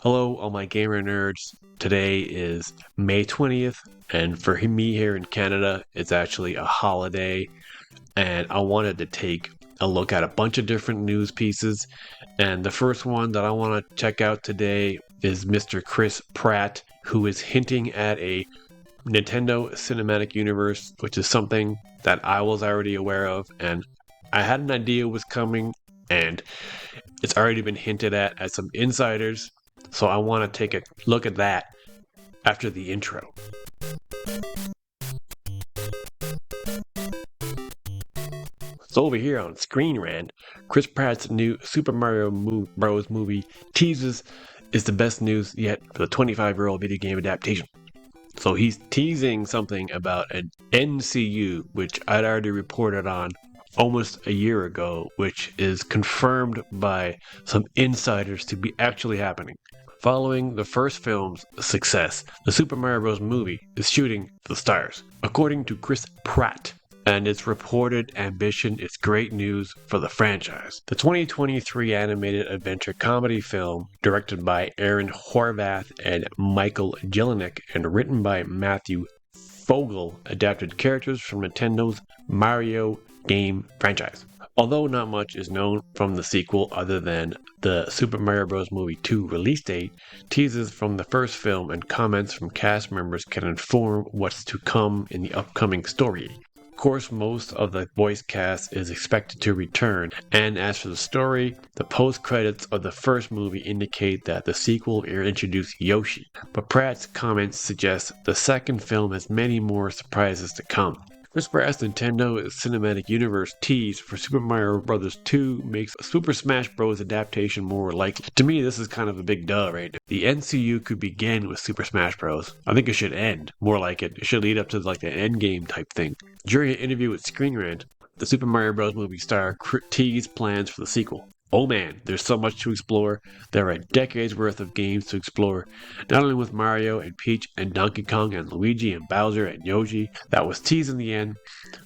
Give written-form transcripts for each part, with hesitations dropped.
Hello, all my gamer nerds. Today is May 20th, and for me here in Canada, it's actually a holiday. And I wanted to take a look at a bunch of different news pieces. And the first one that I want to check out today is Mr. Chris Pratt, who is hinting at a Nintendo Cinematic Universe, which is something that I was already aware of, and I had an idea was coming, and it's already been hinted at as some insiders. So I want to take a look at that after the intro. So over here on Screen Rant, Chris Pratt's new Super Mario Bros. Movie Teases is the best news yet for the 25-year-old video game adaptation. So he's teasing something about an NCU, which I'd already reported on almost a year ago, which is confirmed by some insiders to be actually happening. Following the first film's success, the Super Mario Bros. Movie is shooting for the stars, according to Chris Pratt, and its reported ambition is great news for the franchise. The 2023 animated adventure comedy film, directed by Aaron Horvath and Michael Jelenic and written by Matthew Fogel, adapted characters from Nintendo's Mario game franchise. Although not much is known from the sequel other than the Super Mario Bros. Movie 2 release date, teases from the first film and comments from cast members can inform what's to come in the upcoming story. Of course, most of the voice cast is expected to return, and as for the story, the post-credits of the first movie indicate that the sequel will introduce Yoshi, but Pratt's comments suggest the second film has many more surprises to come. Chris Pratt's Nintendo Cinematic Universe tease for Super Mario Bros. 2 makes a Super Smash Bros. Adaptation more likely. To me, this is kind of a big duh right now. The NCU could begin with Super Smash Bros. I think it should end, more like it should lead up to like an endgame type thing. During an interview with Screen Rant, the Super Mario Bros. Movie star teased plans for the sequel. Oh man, there's so much to explore. There are decades worth of games to explore, not only with Mario and Peach and Donkey Kong and Luigi and Bowser and Yoshi. That was teased in the end,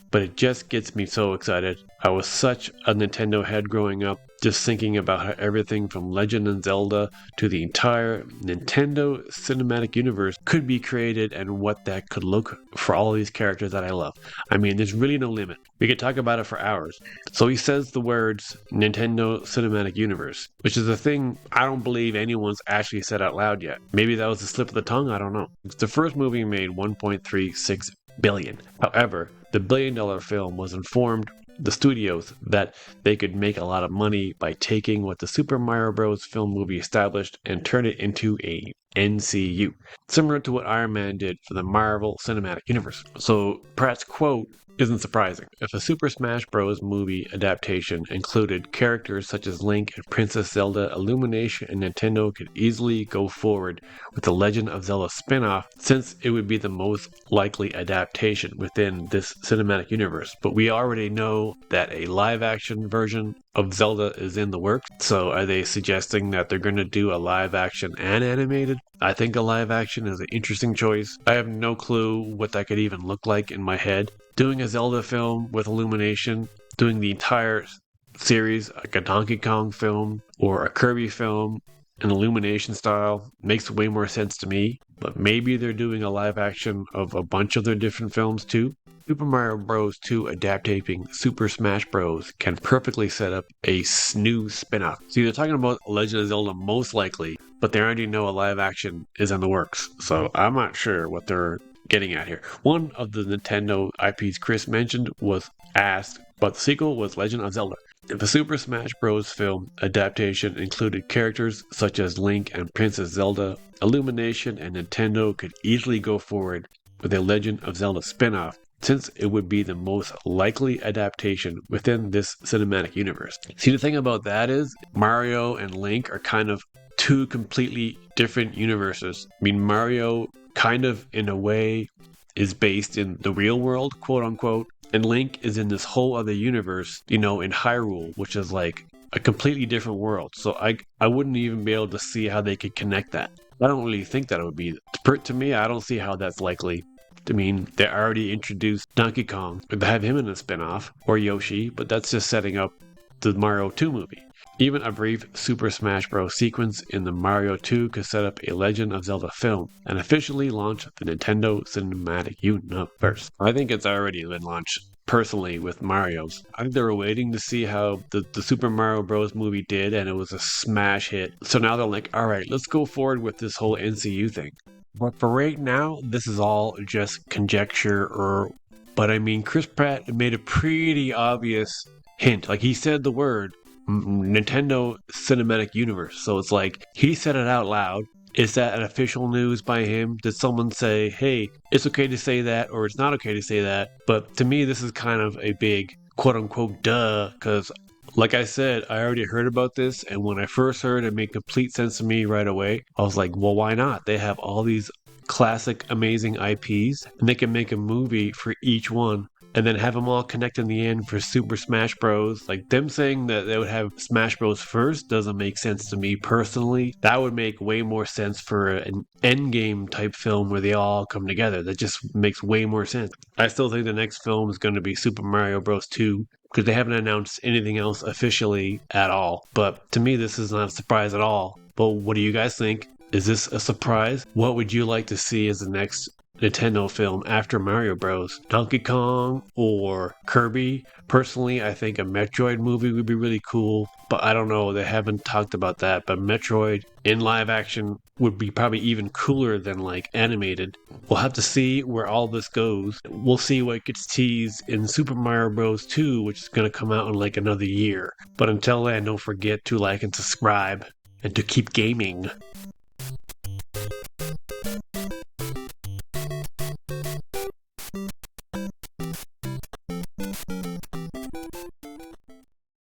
but it just gets me so excited. I was such a Nintendo head growing up, just thinking about how everything from Legend of Zelda to the entire Nintendo Cinematic Universe could be created and what that could look for all these characters that I love. I mean, there's really no limit. We could talk about it for hours. So he says the words Nintendo Cinematic Universe, which is a thing I don't believe anyone's actually said out loud yet. Maybe that was a slip of the tongue, I don't know. The first movie made $1.36 billion. However, the billion-dollar film was informed the studios that they could make a lot of money by taking what the Super Mario Bros. Film movie established and turn it into a NCU, similar to what Iron Man did for the Marvel Cinematic Universe. So Pratt's quote isn't surprising. If a Super Smash Bros. Movie adaptation included characters such as Link and Princess Zelda, Illumination and Nintendo could easily go forward with the Legend of Zelda spinoff, since it would be the most likely adaptation within this cinematic universe. But we already know that a live-action version of Zelda is in the works, so are they suggesting that they're going to do a live-action and animated? I think a live-action is an interesting choice. I have no clue what that could even look like in my head. Doing a Zelda film with Illumination, doing the entire series like a Donkey Kong film or a Kirby film in Illumination style makes way more sense to me, but maybe they're doing a live action of a bunch of their different films too. Super Mario Bros. 2 adapting Super Smash Bros. Can perfectly set up a new spin-off. See, they're talking about Legend of Zelda most likely, but they already know a live action is in the works, so I'm not sure what they're getting at here. One of the Nintendo IPs Chris mentioned was asked, but the sequel was Legend of Zelda. If a Super Smash Bros. Film adaptation included characters such as Link and Princess Zelda, Illumination and Nintendo could easily go forward with a Legend of Zelda spin-off, since it would be the most likely adaptation within this cinematic universe. See, the thing about that is Mario and Link are kind of two completely different universes. I mean, Mario kind of, in a way, is based in the real world, quote unquote, and Link is in this whole other universe, in Hyrule, which is like a completely different world. So I wouldn't even be able to see how they could connect that. I don't really think that it would be. To me, I don't see how that's likely. I mean, they already introduced Donkey Kong, but have him in a spin-off, or Yoshi, but that's just setting up the Mario 2 movie. Even a brief Super Smash Bros. Sequence in the Mario 2 could set up a Legend of Zelda film and officially launch the Nintendo Cinematic Universe. I think it's already been launched personally with Mario's. I think they were waiting to see how the Super Mario Bros. Movie did, and it was a smash hit. So now they're like, alright, let's go forward with this whole NCU thing. But for right now, this is all just conjecture but I mean, Chris Pratt made a pretty obvious hint. Like, he said the word Nintendo Cinematic Universe. So it's like, he said it out loud. Is that an official news by him? Did someone say, hey, it's okay to say that, or it's not okay to say that? But to me, this is kind of a big quote-unquote duh, because like I said, I already heard about this, and when I first heard it made complete sense to me right away. I was like, well, why not? They have all these classic, amazing IPs, and they can make a movie for each one, and then have them all connect in the end for Super Smash Bros. Like, them saying that they would have Smash Bros. First doesn't make sense to me personally. That would make way more sense for an endgame type film where they all come together. That just makes way more sense. I still think the next film is going to be Super Mario Bros. 2, because they haven't announced anything else officially at all. But to me, this is not a surprise at all. But what do you guys think? Is this a surprise? What would you like to see as the next Nintendo film after Mario Bros? Donkey Kong or Kirby? Personally, I think a Metroid movie would be really cool, but I don't know, they haven't talked about that. But Metroid in live action would be probably even cooler than like animated. We'll have to see where all this goes. We'll see what gets teased in Super Mario Bros. 2, which is going to come out in like another year. But until then, don't forget to like and subscribe and to keep gaming.